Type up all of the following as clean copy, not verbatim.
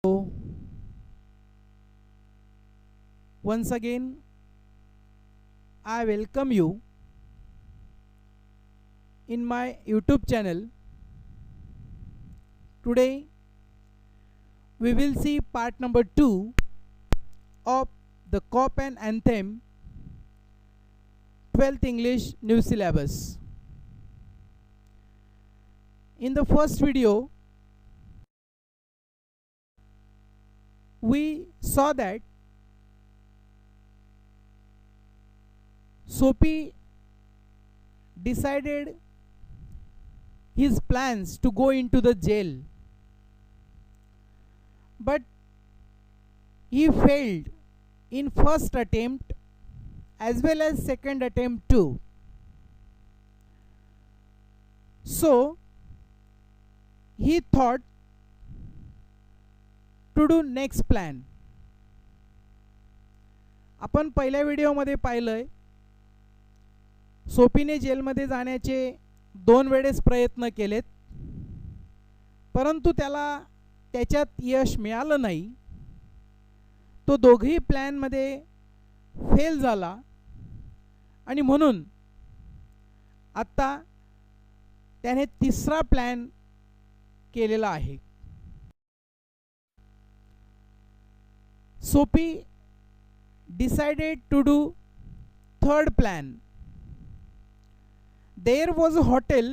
So, once again, I welcome you in my YouTube channel. Today, we will see part number 2 of the COP and Anthem 12th English New Syllabus. In the first video, we saw that Soapy decided his plans to go into the jail, but he failed in first attempt as well as second attempt too. So he thought to do next plan. आपण पहिल्या व्हिडिओमध्ये पाहिलंय सोपीने जेलमध्ये जाण्याचे 2 वेळेस प्रयत्न केलेत, परंतु त्याला त्याच्यात यश मिळालं नाही. तो दोघही प्लॅनमध्ये फेल झाला आणि म्हणून आता त्याने तिसरा प्लॅन केलेला आहे. Soapy decided to do third plan. There was a hotel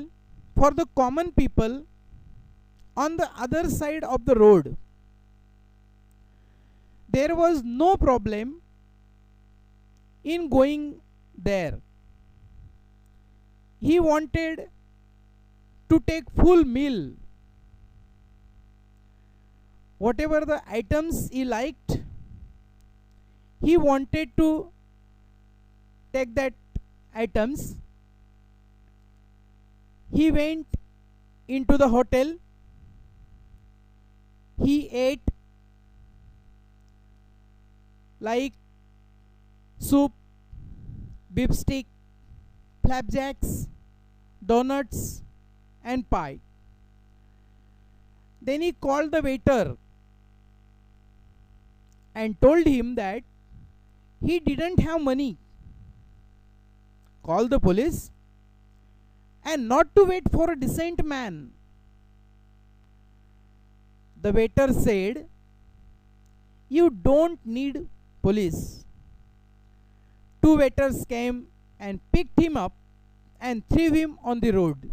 for the common people on the other side of the road. There was no problem in going there. He wanted to take full meal. Whatever the items he liked, he wanted to take that items. He went into the hotel. He ate like soup, beef stick, flapjacks, donuts and pie. Then he called the waiter and told him that he didn't have money. Call the police and not to wait for a decent man. The waiter said, "You don't need police." 2 waiters came and picked him up and threw him on the road.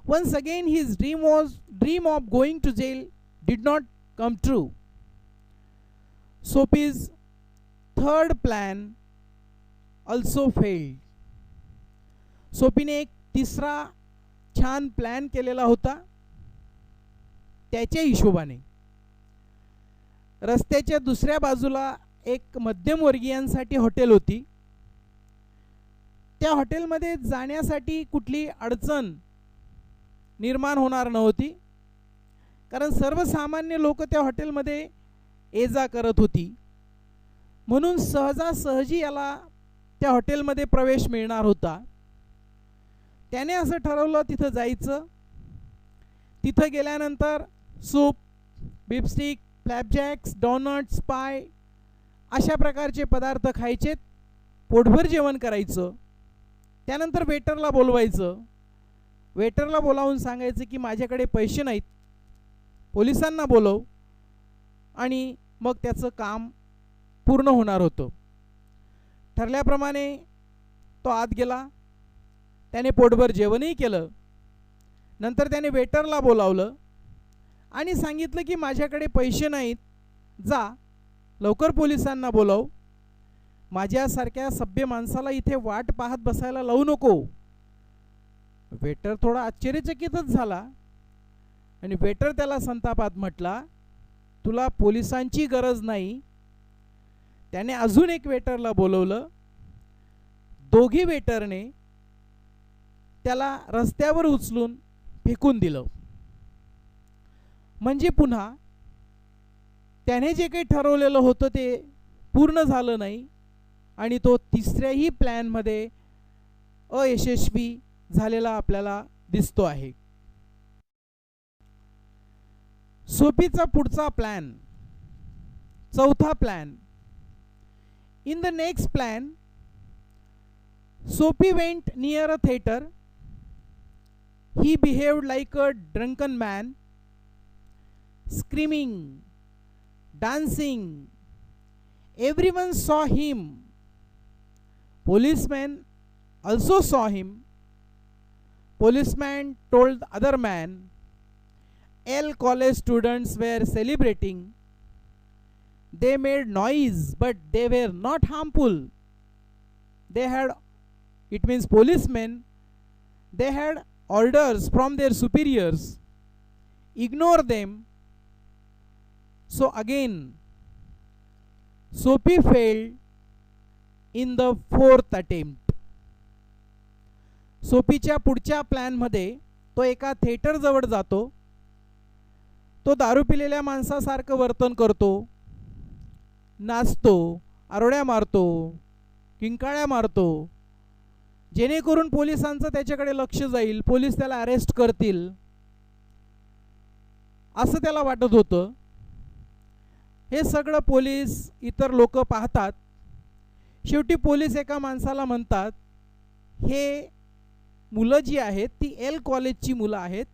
Once again his dream of going to jail did not come true. Soapy's third plan also failed. सोपीने एक तिसरा छान plan केलेला होता. त्याच्या हिशोबाने रस्त्याच्या दुसऱ्या बाजूला एक मध्यमवर्गीयांसाठी हॉटेल होती. त्या हॉटेलमध्ये जाण्यासाठी कुठली अडचण निर्माण होणार नव्हती, कारण सर्वसामान्य लोक त्या हॉटेलमध्ये ये जा करत होती. म्हणून सहजासहजी याला त्या हॉटेलमध्ये प्रवेश मिळणार होता. त्याने असं ठरवलं तिथं जायचं. तिथं गेल्यानंतर सूप, बीफ स्टिक, फ्लॅपजॅक्स, डोनट्स, पाय अशा प्रकारचे पदार्थ खायचेत. पोटभर जेवण करायचं. त्यानंतर वेटरला बोलवायचं. वेटरला बोलावून सांगायचं की माझ्याकडे पैसे नाहीत, पोलिसांना बोलव, आणि मग त्याचं काम पूर्ण होणार होतं. ठरल्याप्रमाणे तो आत गेला. त्याने पोटभर जेवणही केलं. नंतर त्याने वेटरला बोलावलं आणि सांगितलं की माझ्याकडे पैसे नाहीत, जा लवकर पोलिसांना बोलव, माझ्यासारख्या सभ्य माणसाला इथे वाट पाहत बसायला लावू नको. वेटर थोडा आश्चर्यचकितच झाला आणि वेटर त्याला संतापात म्हटला, तुला पोलिसांची गरज नाही. त्याने अजून एक वेटरला बोलवलं. दोघी वेटरने त्याला रस्त्यावर उचलून फेकून दिलं. म्हणजे पुन्हा त्याने जे काही ठरवलेलं होतं ते पूर्ण झालं नाही आणि तो तिसऱ्याही प्लॅनमध्ये अयशस्वी झालेला आपल्याला दिसतो आहे. सोपीचा पुढचा प्लॅन, चौथा plan. In the next plan, Sophie went near a theater. He behaved like a drunken man, screaming, dancing. Everyone saw him. Policemen also saw him. Policeman told the other man. All college students were celebrating. They made noise, but they were not harmful. They had, it means policemen, they had orders from their superiors. Ignore them. So again, Sophie failed in the fourth attempt. सोफीच्या पुढच्या प्लॅनमध्ये तो एका theatre जवळ जातो. तो दारू पिलेल्या माणसासारखं वर्तन करतो, नाचतो, आरोड्या मारतो, किंकाळ्या मारतो, जेणेकरून पोलिसांचं त्याच्याकडे लक्ष जाईल, पोलीस त्याला अरेस्ट करतील असं त्याला वाटत होतं. हे सगळं पोलीस, इतर लोक पाहतात. शेवटी पोलीस एका माणसाला म्हणतात, हे मुलं जी आहेत ती एल कॉलेजची मुलं आहेत,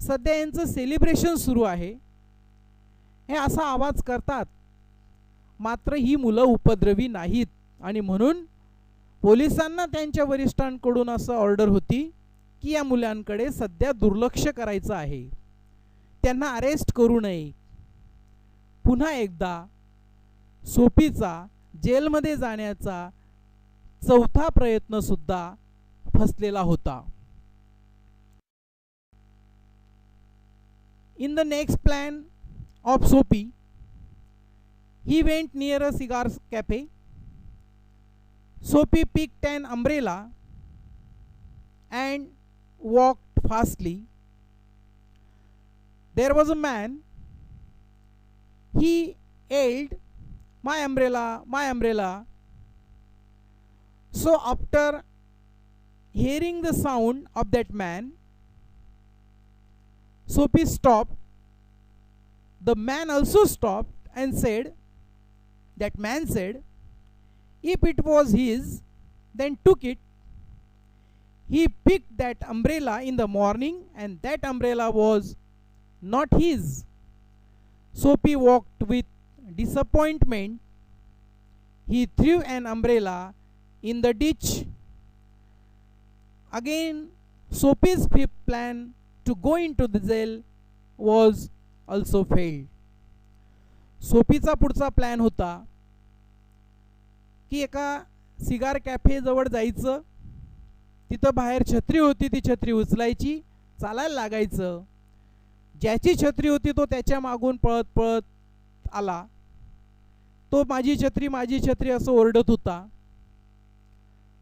सध्या यांचं सेलिब्रेशन सुरू आहे, हे असा आवाज करतात. मात्र ही मुलं उपद्रवी नाहीत आणि म्हणून पोलिसांना त्यांच्या वरिष्ठांकडून असं ऑर्डर होती की या मुलांकडे सध्या दुर्लक्ष करायचं आहे, त्यांना अरेस्ट करू नये. पुन्हा एकदा सोफीचा जेलमध्ये जाण्याचा चौथा प्रयत्न सुद्धा फसलेला होता. In the next plan of Sophie, he went near a cigar cafe. Sophie picked an umbrella and walked fastly. There was a man. He yelled, "My umbrella, my umbrella." So after hearing the sound of that man, Sophie stopped. The man also stopped and said, that man said, if it was his, then took it. He picked that umbrella in the morning and that umbrella was not his. Sophie walked with disappointment. He threw an umbrella in the ditch. Again, Sophie's fifth plan to go into the jail was also failed. सोफीचा पुढचा plan होता की एका cigar cafe जवळ जायचं, तिथं बाहेर छत्री होती, ती छत्री उचलायची, चालायला लागायचं. ज्याची छत्री होती तो त्याच्या मागून पळत पळत आला. तो माझी छत्री असं ओरडत होता.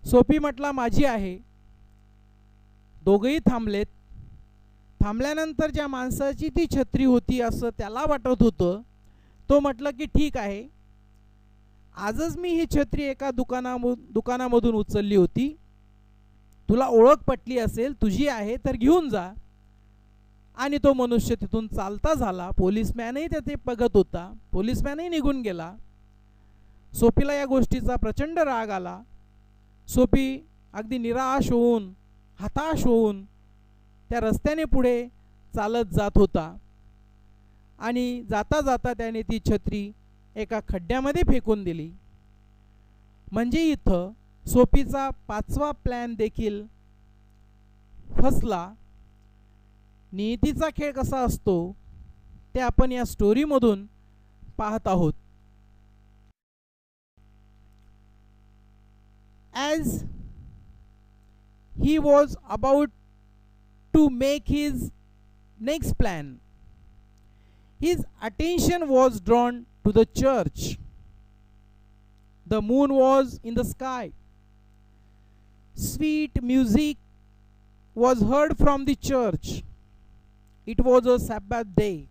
सोफी म्हटला माझी आहे. दोघंही थांबलेत. थांबल्यानंतर ज्या माणसाची ती छत्री होती असं त्याला वाटत होतं, तो म्हटलं की ठीक आहे, आजच मी ही छत्री एका दुकानामधून उचलली होती, तुला ओळख पटली असेल, तुझी आहे तर घेऊन जा. आणि तो मनुष्य तिथून चालता झाला. पोलीसमॅनही त्याचे बघत होता. पोलीसमॅनही निघून गेला. सोफीला या गोष्टीचा प्रचंड राग आला. सोफी अगदी निराश होऊन, हताश होऊन त्या रस्त्याने पुढे चालत जात होता आणि जाता जाता त्याने ती छत्री एका खड्ड्यामध्ये फेकून दिली. म्हणजे इथं सोफीचा पाचवा प्लॅन देखील फसला. नियतीचा खेळ कसा असतो ते आपण या स्टोरीमधून पाहत आहोत. As he was about to make his next plan, his attention was drawn to the church. The moon was in the sky. Sweet music was heard from the church. It was a Sabbath day.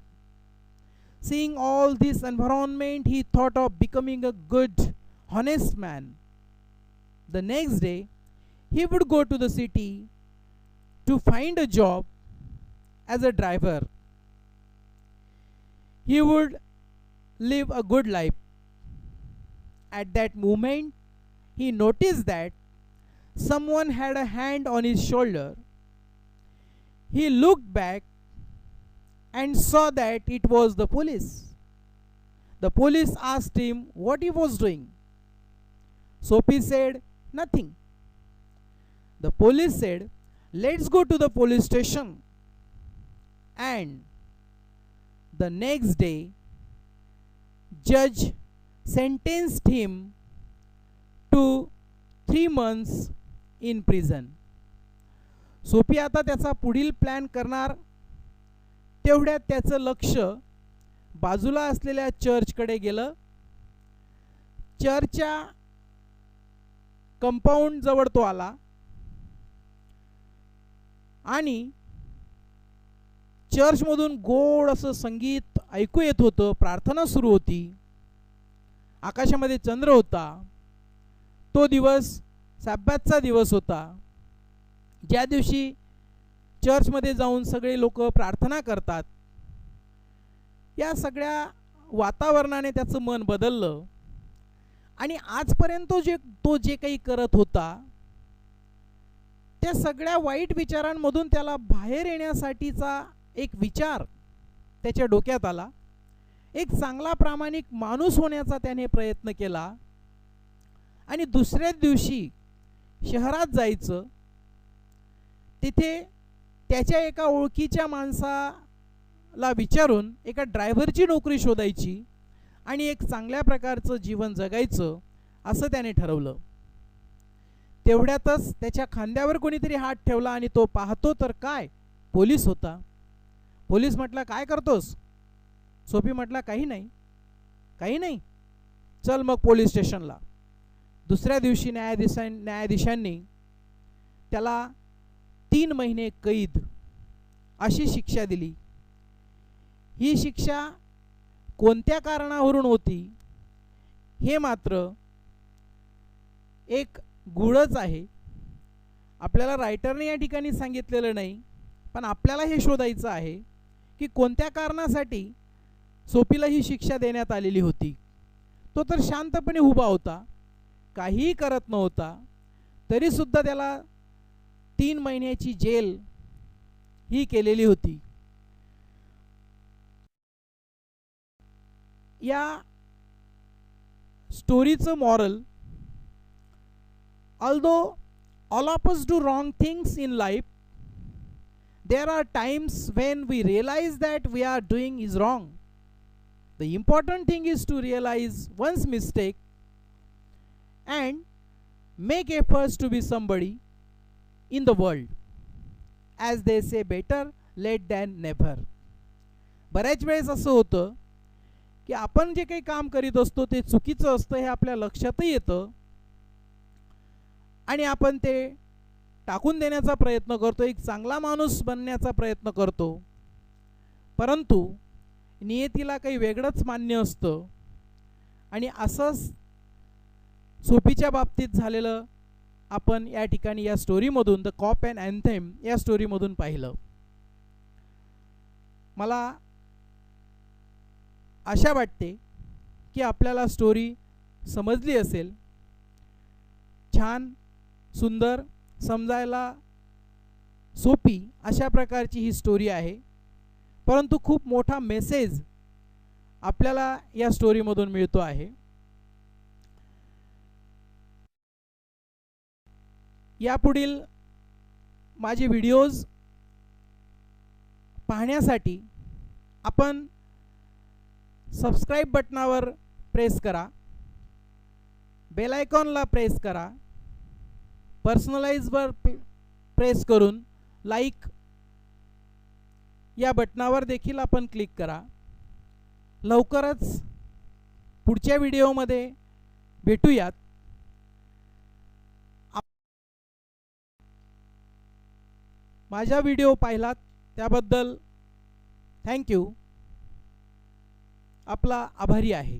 Seeing all this environment, he thought of becoming a good, honest man. The next day, he would go to the city to find a job as a driver. he would live a good life. At that moment, he noticed that someone had a hand on his shoulder. He looked back and saw that it was the police. The police asked him what he was doing. Soapy said, "Nothing." The police said, "Let's go to the police station." And the next day, judge sentenced him to 3 months in prison. सोपी आता त्याचा पुढील plan करणार तेवढ्यात त्याचं लक्ष बाजूला असलेल्या चर्चकडे गेलं. चर्चच्या कंपाऊंड जवळ तो आला आणि चर्चमधून गोड असं संगीत ऐकू येत होतं. प्रार्थना सुरू होती. आकाशामध्ये चंद्र होता. तो दिवस सब्बातचा दिवस होता, ज्या दिवशी चर्चमध्ये जाऊन सगळे लोक प्रार्थना करतात. या सगळ्या वातावरणाने त्याचं मन बदललं आणि आजपर्यंत तो जे काही करत होता त्या सगळ्या वाईट विचारांमधून त्याला बाहेर येण्यासाठीचा एक विचार त्याच्या डोक्यात आला. एक चांगला प्रामाणिक माणूस होण्याचा त्याने प्रयत्न केला आणि दुसऱ्याच दिवशी शहरात जायचं. तिथे त्याच्या एका ओळखीच्या माणसाला विचारून एका ड्रायव्हरची नोकरी शोधायची आणि एक चांगल्या प्रकारचं जीवन जगायचं असं त्याने ठरवलं. तेवढ्यातच त्याच्या खांद्यावर कोणीतरी हात ठेवला आणि तो पाहतो तर काय, पोलीस होता. पोलीस म्हटला, "काय करतोस?" सोपी म्हटला, काही नाही." "चल मग पोलीस स्टेशनला." दुसऱ्या दिवशी न्यायाधीशांनी त्याला 3 महिने कैद अशी शिक्षा दिली. ही शिक्षा कोणत्या कारणावरून होती हे मात्र एक गूढच आहे. आपल्याला रायटरने या ठिकाणी सांगितलेलं नाही, पण आपल्याला हे शोधायचं आहे की कोणत्या कारणासाठी सोपीला ही शिक्षा देण्यात आलेली होती. तो तर शांतपणे उभा होता, काहीही करत नव्हता, तरीसुद्धा त्याला 3 महिन्याची जेल ही केलेली होती. या स्टोरीचं moral, although all of us do wrong things in life, there are times when we realize that we are doing is wrong. The important thing is to realize one's mistake and make efforts to be somebody in the world. As they say, better late than never. बऱ्याच वेळेस असं होतं की आपण जे काही काम करीत असतो ते चुकीचं असतं हे आपल्या लक्षातही येतं आणि आपण ते टाकून देण्याचा प्रयत्न करतो, एक चांगला माणूस बनण्याचा प्रयत्न करतो. परंतु नियतीला काही वेगळंच मान्य असतं आणि असंच सोपीच्या बाबतीत झालेलं आपण या ठिकाणी या स्टोरीमधून, द कॉप अँड अँथेम या स्टोरीमधून पाहिलं. मला आशा वाटते की आपल्याला स्टोरी समजली असेल. छान, सुंदर, समजायला सोपी अशा प्रकारची ही स्टोरी आहे, परंतु खूप मोठा मेसेज आपल्याला या स्टोरीमधून मिळतो आहे. यापुढील माझे व्हिडिओज पाहण्यासाठी आपण सबस्क्राइब बटनावर प्रेस करा, बेल आयकॉनला प्रेस करा, पर्सनलाइजवर प्रेस करून लाईक या बटनावर देखील आपण क्लिक करा. लवकरच पुढच्या व्हिडिओमध्ये भेटूयात. माझा व्हिडिओ पाहिलात त्याबद्दल थँक्यू. आपला आभारी आहे.